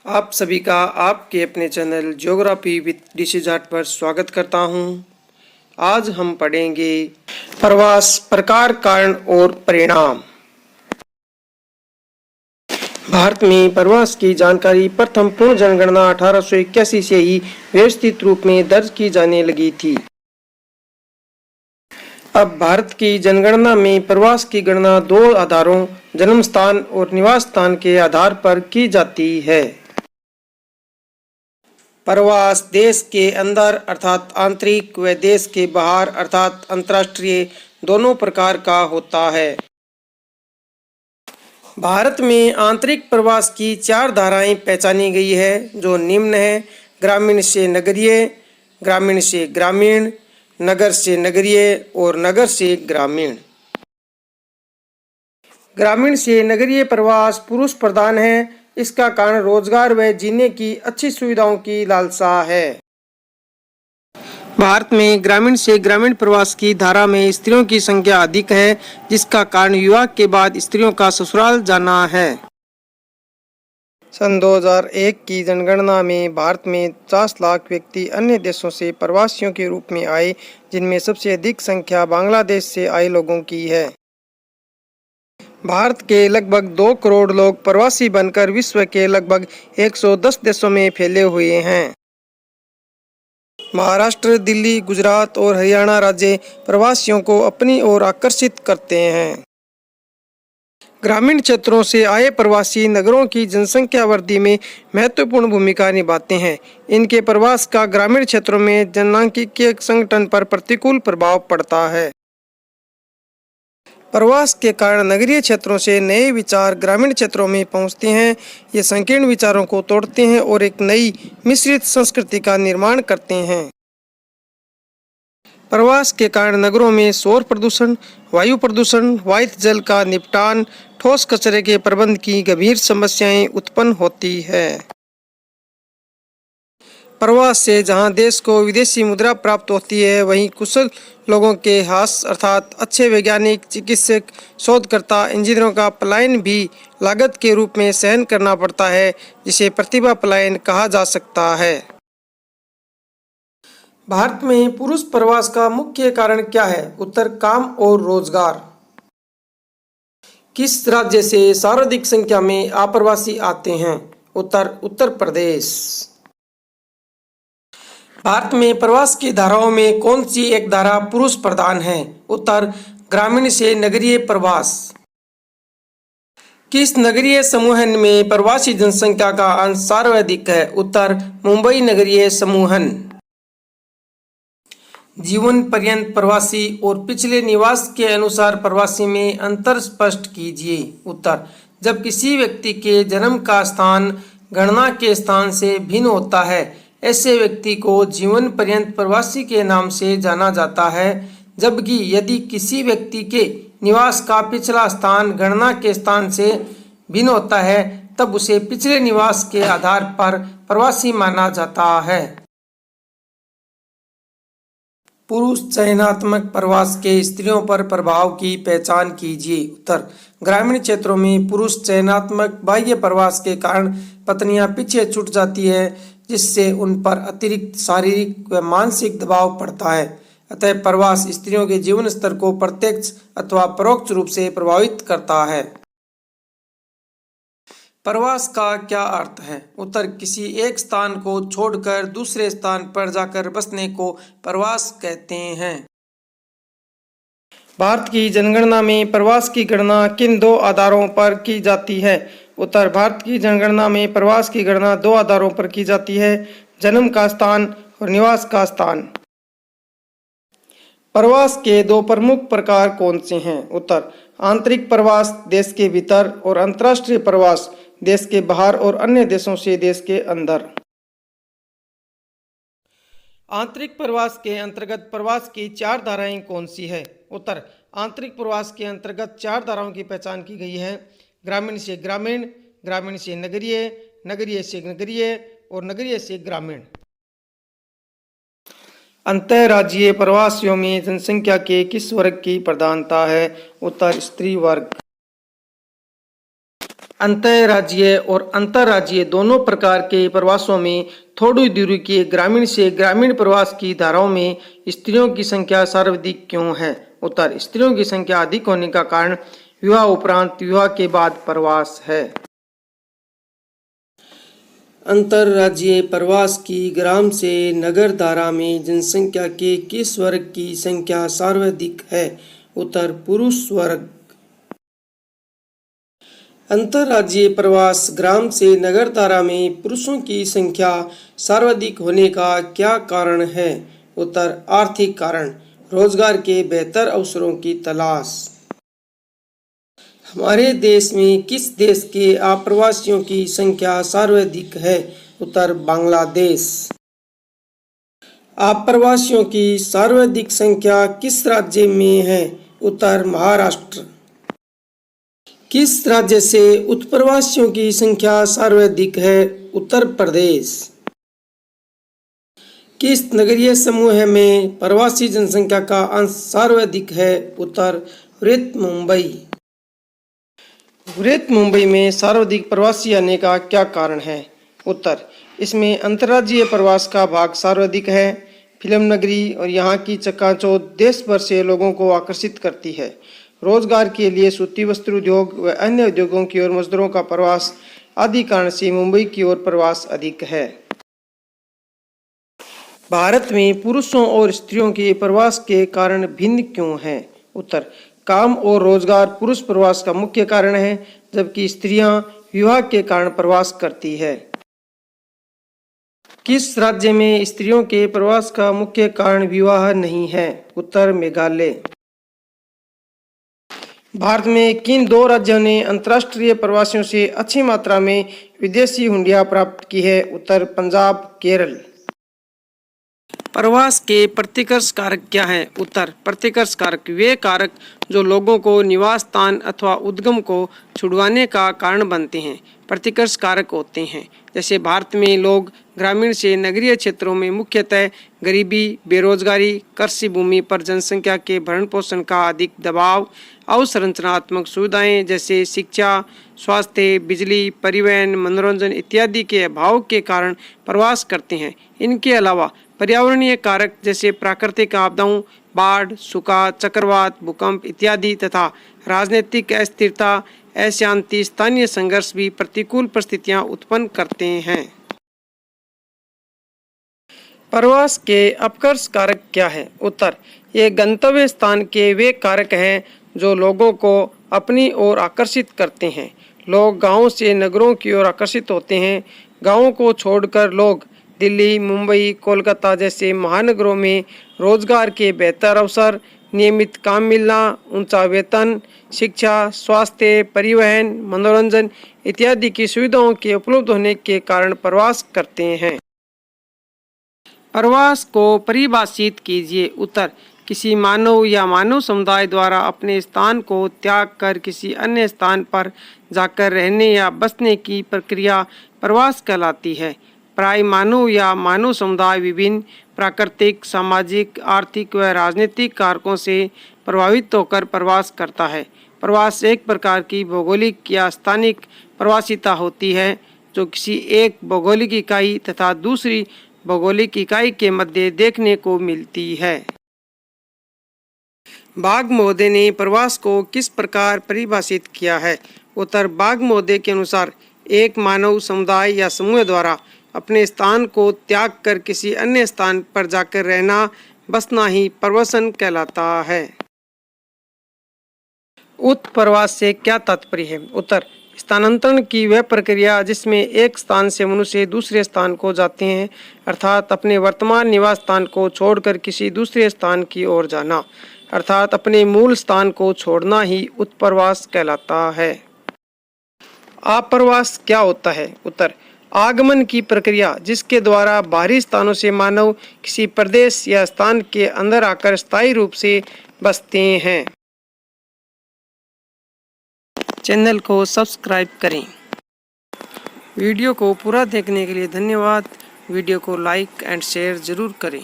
आप सभी का आपके अपने channel geography with DC Jat पर स्वागत करता हूं। आज हम पढ़ेंगे प्रवास प्रकार, कारण और परिणाम। भारत में प्रवास की जानकारी प्रथम पूर्ण जनगणना 1881 से ही व्यवस्थित रूप में दर्ज की जाने लगी थी। अब भारत की जनगणना में प्रवास की गणना दो आधारों, जन्म स्थान और निवास स्थान के आधार पर की जाती है। प्रवास देश के अंदर अर्थात आंतरिक व देश के बाहर अर्थात अंतर्राष्ट्रीय दोनों प्रकार का होता है। भारत में आंतरिक प्रवास की चार धाराएं पहचानी गई है, जो निम्न है: ग्रामीण से नगरीय, ग्रामीण से ग्रामीण, नगर से नगरीय और नगर से ग्रामीण। ग्रामीण से नगरीय प्रवास पुरुष प्रधान है। इसका कारण रोजगार व जीने की अच्छी सुविधाओं की लालसा है। भारत में ग्रामीण से ग्रामीण प्रवास की धारा में स्त्रियों की संख्या अधिक है, जिसका कारण विवाह के बाद स्त्रियों का ससुराल जाना है। सन 2001 की जनगणना में भारत में 50 लाख व्यक्ति अन्य देशों से प्रवासियों के रूप में आए, जिनमें सबसे अधिक संख्या बांग्लादेश से आए लोगों की है। भारत के लगभग 2 करोड़ लोग प्रवासी बनकर विश्व के लगभग 110 देशों में फैले हुए हैं। महाराष्ट्र, दिल्ली, गुजरात और हरियाणा राज्य प्रवासियों को अपनी ओर आकर्षित करते हैं। ग्रामीण क्षेत्रों से आए प्रवासी नगरों की जनसंख्या वृद्धि में महत्वपूर्ण भूमिका निभाते हैं। इनके प्रवास का ग्रामीण क्षेत्रों में जनसांख्यिकीय संगठन पर प्रतिकूल प्रभाव पड़ता है। प्रवास के कारण नगरीय क्षेत्रों से नए विचार ग्रामीण क्षेत्रों में पहुंचते हैं। ये संकीर्ण विचारों को तोड़ते हैं और एक नई मिश्रित संस्कृति का निर्माण करते हैं। प्रवास के कारण नगरों में शोर प्रदूषण, वायु प्रदूषण, वायु जल का निपटान, ठोस कचरे के प्रबंध की गंभीर समस्याएं उत्पन्न होती है। प्रवास से जहां देश को विदेशी मुद्रा प्राप्त होती है, वहीं कुशल लोगों के हाथ अर्थात अच्छे वैज्ञानिक, चिकित्सक, शोधकर्ता, इंजीनियरों का पलायन भी लागत के रूप में सहन करना पड़ता है, जिसे प्रतिभा पलायन कहा जा सकता है। भारत में पुरुष प्रवास का मुख्य कारण क्या है? उत्तर: काम और रोजगार। किस राज्य से सर्वाधिक संख्या में आप्रवासी आते हैं? उत्तर: उत्तर प्रदेश। भारत में प्रवास की धाराओं में कौन सी एक धारा पुरुष प्रधान है? उत्तर: ग्रामीण से नगरीय प्रवास। किस नगरीय समूहन में प्रवासी जनसंख्या का अंश सर्वाधिक है? उत्तर: मुंबई नगरीय समूहन। जीवन पर्यंत प्रवासी और पिछले निवास के अनुसार प्रवासी में अंतर स्पष्ट कीजिए। उत्तर: जब किसी व्यक्ति के जन्म का स्थान गणना के स्थान से भिन्न होता है, ऐसे व्यक्ति को जीवन पर्यंत प्रवासी के नाम से जाना जाता है। जबकि यदि किसी व्यक्ति के निवास का पिछला स्थान गणना के स्थान से भिन्न होता है, तब उसे पिछले निवास के आधार पर प्रवासी माना जाता है। पुरुष चयनात्मक प्रवास के स्त्रियों पर प्रभाव की पहचान कीजिए। उत्तर: ग्रामीण क्षेत्रों में पुरुष चयनात्मक बाह्य प्रवास के कारण पत्नियां पीछे छूट जाती है, जिससे उन पर अतिरिक्त शारीरिक व मानसिक दबाव पड़ता है। अतः प्रवास स्त्रियों के जीवन स्तर को प्रत्यक्ष अथवा परोक्ष रूप से प्रभावित करता है। प्रवास का क्या अर्थ है? उत्तर: किसी एक स्थान को छोड़कर दूसरे स्थान पर जाकर बसने को प्रवास कहते हैं। भारत की जनगणना में प्रवास की गणना किन दो आधारों पर की जाती है? उत्तर: भारत की जनगणना में प्रवास की गणना दो आधारों पर की जाती है: जन्म का स्थान और निवास का स्थान। प्रवास के दो प्रमुख प्रकार कौन से हैं? उत्तर: आंतरिक प्रवास देश के भीतर और अंतर्राष्ट्रीय प्रवास देश के बाहर और अन्य देशों से देश के अंदर। आंतरिक प्रवास के अंतर्गत प्रवास की चार धाराएं कौन सी है? उत्तर: आंतरिक प्रवास के अंतर्गत चार धाराओं की पहचान की गई है: ग्रामीण से ग्रामीण, ग्रामीण से नगरीय, नगरीय से नगरीय और नगरीय से ग्रामीण। अंतर्राज्यीय प्रवासियों में जनसंख्या के किस वर्ग की प्रधानता है? उत्तर: स्त्री वर्ग। अंतर्राज्यीय और अंतर्राज्यीय दोनों प्रकार के प्रवासों में थोड़ी दूरी के ग्रामीण से ग्रामीण प्रवास की धाराओं में स्त्रियों की संख्या सर्वाधिक क्यों है? उत्तर, स्त्रियों की संख्या अधिक होने का कारण विवाह उपरांत विवाह के बाद प्रवास है। अंतर्राज्यीय प्रवास की ग्राम से नगर धारा में जनसंख्या के किस वर्ग की संख्या सर्वाधिक है? उत्तर, पुरुष वर्ग। अंतर्राज्यीय प्रवास ग्राम से नगर धारा में पुरुषों की संख्या सर्वाधिक होने का क्या कारण है? उत्तर, आर्थिक कारण, रोजगार के बेहतर अवसरों की तलाश। हमारे देश में किस देश के आप्रवासियों की संख्या सर्वाधिक है? उत्तर, बांग्लादेश। आप्रवासियों की सर्वाधिक संख्या किस राज्य में है? उत्तर, महाराष्ट्र। किस राज्य से उत्प्रवासियों की संख्या सर्वाधिक है? उत्तर प्रदेश। किस नगरीय समूह में प्रवासी जनसंख्या का अंश सर्वाधिक है? उत्तर, वृहत मुंबई। वृहत मुंबई में सर्वाधिक प्रवासी आने का क्या कारण है? उत्तर, इसमें अंतर्राज्यीय प्रवास का भाग सर्वाधिक है। फिल्म नगरी और यहाँ की चकाचौंध देश भर से लोगों को आकर्षित करती है। रोजगार के लिए सूती वस्त्र उद्योग व अन्य उद्योगों की ओर मजदूरों का प्रवास आदि कारण से मुंबई की ओर प्रवास अधिक है। भारत में पुरुषों और स्त्रियों के प्रवास के कारण भिन्न क्यों हैं? उत्तर, काम और रोजगार पुरुष प्रवास का मुख्य कारण है, जबकि स्त्रियां विवाह के कारण प्रवास करती है। किस राज्य में स्त्रियों के प्रवास का मुख्य कारण विवाह नहीं है? उत्तर, मेघालय। भारत में किन दो राज्यों ने अंतर्राष्ट्रीय प्रवासियों से अच्छी मात्रा में विदेशी हुंडियां प्राप्त की है? उत्तर, पंजाब, केरल। प्रवास के प्रतिकर्ष कारक क्या है? उत्तर, प्रतिकर्ष कारक वे कारक जो लोगों को निवास स्थान अथवा उद्गम को छुड़वाने का कारण बनते हैं प्रतिकर्ष कारक होते हैं। जैसे भारत में लोग ग्रामीण से नगरीय क्षेत्रों में मुख्यतः गरीबी, बेरोजगारी, कृषि भूमि पर जनसंख्या के भरण पोषण का अधिक दबाव, अवसंरचनात्मक सुविधाएं जैसे शिक्षा, स्वास्थ्य, बिजली, परिवहन, मनोरंजन इत्यादि के अभाव के कारण प्रवास करते हैं। इनके अलावा पर्यावरणीय कारक जैसे प्राकृतिक आपदाओं, बाढ़, सूखा, चक्रवात, भूकंप इत्यादि तथा राजनीतिक अस्थिरता, अशांति, स्थानीय संघर्ष भी प्रतिकूल परिस्थितियां उत्पन्न करते हैं। प्रवास के अपकर्ष कारक क्या है? उत्तर, ये गंतव्य स्थान के वे कारक हैं जो लोगों को अपनी ओर आकर्षित करते हैं। लोग गांवों से नगरों की ओर आकर्षित होते हैं। गांवों को छोड़कर लोग दिल्ली, मुंबई, कोलकाता जैसे महानगरों में रोजगार के बेहतर अवसर, नियमित काम मिलना, ऊंचा वेतन, शिक्षा, स्वास्थ्य, परिवहन, मनोरंजन इत्यादि की सुविधाओं के उपलब्ध होने के कारण प्रवास करते हैं। प्रवास को परिभाषित कीजिए। उत्तर, किसी मानव या मानव समुदाय द्वारा अपने स्थान को त्याग कर किसी अन्य स्थान पर जाकर रहने या बसने की प्रक्रिया प्रवास कहलाती है। प्राय मानव या मानव समुदाय विभिन्न प्राकृतिक, सामाजिक, आर्थिक व राजनीतिक कारकों से प्रभावित होकर प्रवास करता है। प्रवास एक प्रकार की भौगोलिक या स्थानिक प्रवासिता होती है जो किसी एक भौगोलिक इकाई तथा दूसरी भौगोलिक इकाई के मध्य देखने को मिलती है। बाग महोदय ने प्रवास को किस प्रकार परिभाषित किया है? उत्तर, बाग महोदय के अनुसार एक मानव समुदाय या समूह द्वारा अपने स्थान को त्याग कर किसी अन्य स्थान पर जाकर रहना, बसना ही प्रवासन कहलाता है। उत्प्रवास से क्या तात्पर्य है? उत्तर, स्थानांतरण की वह प्रक्रिया जिसमें एक स्थान से मनुष्य दूसरे स्थान को जाते हैं, अर्थात अपने वर्तमान निवास स्थान को छोड़कर किसी दूसरे स्थान की ओर जाना, अर्थात अपने मूल स्थान को छोड़ना ही उत्प्रवास कहलाता है। आप्रवास क्या होता है? उत्तर, आगमन की प्रक्रिया जिसके द्वारा बाहरी स्थानों से मानव किसी प्रदेश या स्थान के अंदर आकर स्थायी रूप से बसते हैं। चैनल को सब्सक्राइब करें। वीडियो को पूरा देखने के लिए धन्यवाद। वीडियो को लाइक एंड शेयर जरूर करें।